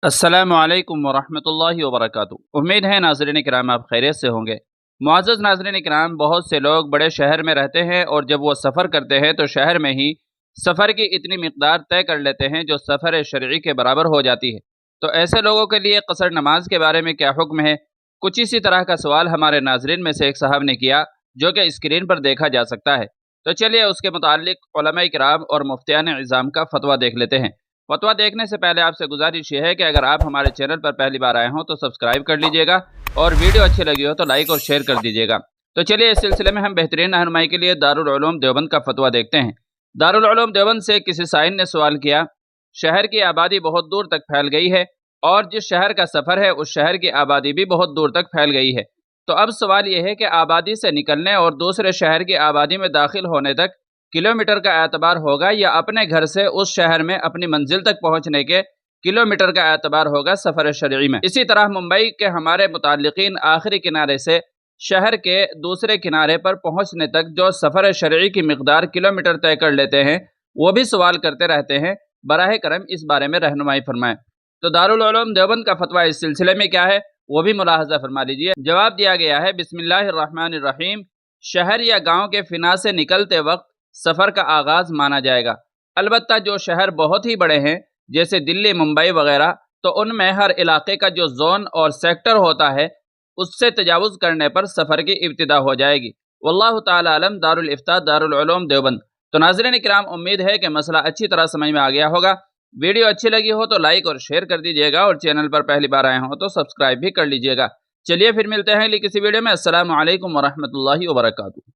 अस्सलामु अलैकुम वरहमतुल्लाहि वबरकातुहू। उम्मीद है नाज़रीन किराम आप खैरियत से होंगे। मुअज़्ज़ज़ नाज़रीन किराम, बहुत से लोग बड़े शहर में रहते हैं और जब वो सफ़र करते हैं तो शहर में ही सफ़र की इतनी मिक़दार तय कर लेते हैं जो सफ़र शरई के बराबर हो जाती है। तो ऐसे लोगों के लिए क़सर नमाज के बारे में क्या हुक्म है? कुछ इसी तरह का सवाल हमारे नाज़रीन में से एक साहब ने किया, जो कि स्क्रीन पर देखा जा सकता है। तो चलिए उसके मुताल्लिक़ उलमाए किराम और मुफ्तियान इज़ाम का फ़तवा देख लेते हैं। फतवा देखने से पहले आपसे गुजारिश ये है कि अगर आप हमारे चैनल पर पहली बार आए हों तो सब्सक्राइब कर लीजिएगा और वीडियो अच्छी लगी हो तो लाइक और शेयर कर दीजिएगा। तो चलिए इस सिलसिले में हम बेहतरीन रहनुमाई के लिए दारुल उलूम देवबंद का फतवा देखते हैं। दारुल उलूम देवबंद से किसी साइन ने सवाल किया, शहर की आबादी बहुत दूर तक फैल गई है और जिस शहर का सफ़र है उस शहर की आबादी भी बहुत दूर तक फैल गई है। तो अब सवाल यह है कि आबादी से निकलने और दूसरे शहर की आबादी में दाखिल होने तक किलोमीटर का एतबार होगा या अपने घर से उस शहर में अपनी मंजिल तक पहुंचने के किलोमीटर का एतबार होगा सफ़र शरई में। इसी तरह मुंबई के हमारे मुताल्लिकीन आखिरी किनारे से शहर के दूसरे किनारे पर पहुंचने तक जो सफ़र शरई की मिक़दार किलोमीटर तय कर लेते हैं वो भी सवाल करते रहते हैं। बराह करम इस बारे में रहनुमाई फरमाएं। तो दारुल उलूम देवबंद का फतवा इस सिलसिले में क्या है वो भी मुलाहजा फरमा लीजिए। जवाब दिया गया है, बिस्मिल्लाहिर्रहमानिर्रहीम, शहर या गाँव के फिना से निकलते वक्त सफ़र का आगाज़ माना जाएगा। अलबत्ता जो शहर बहुत ही बड़े हैं जैसे दिल्ली, मुंबई वगैरह, तो उनमें हर इलाके का जो जोन और सेक्टर होता है उससे तजावुज़ करने पर सफ़र की इब्तिदा हो जाएगी। वल्लाहु ताला अलम। दारुल इफ्ता दारुल उलूम देवबंद। तो नाज़रीन किराम, उम्मीद है कि मसला अच्छी तरह समझ में आ गया होगा। वीडियो अच्छी लगी हो तो लाइक और शेयर कर दीजिएगा और चैनल पर पहली बार आए हो तो सब्सक्राइब भी कर लीजिएगा। चलिए फिर मिलते हैं अगली किसी वीडियो में। अस्सलामु अलैकुम वरहमतुल्लाहि वबरकातुहू।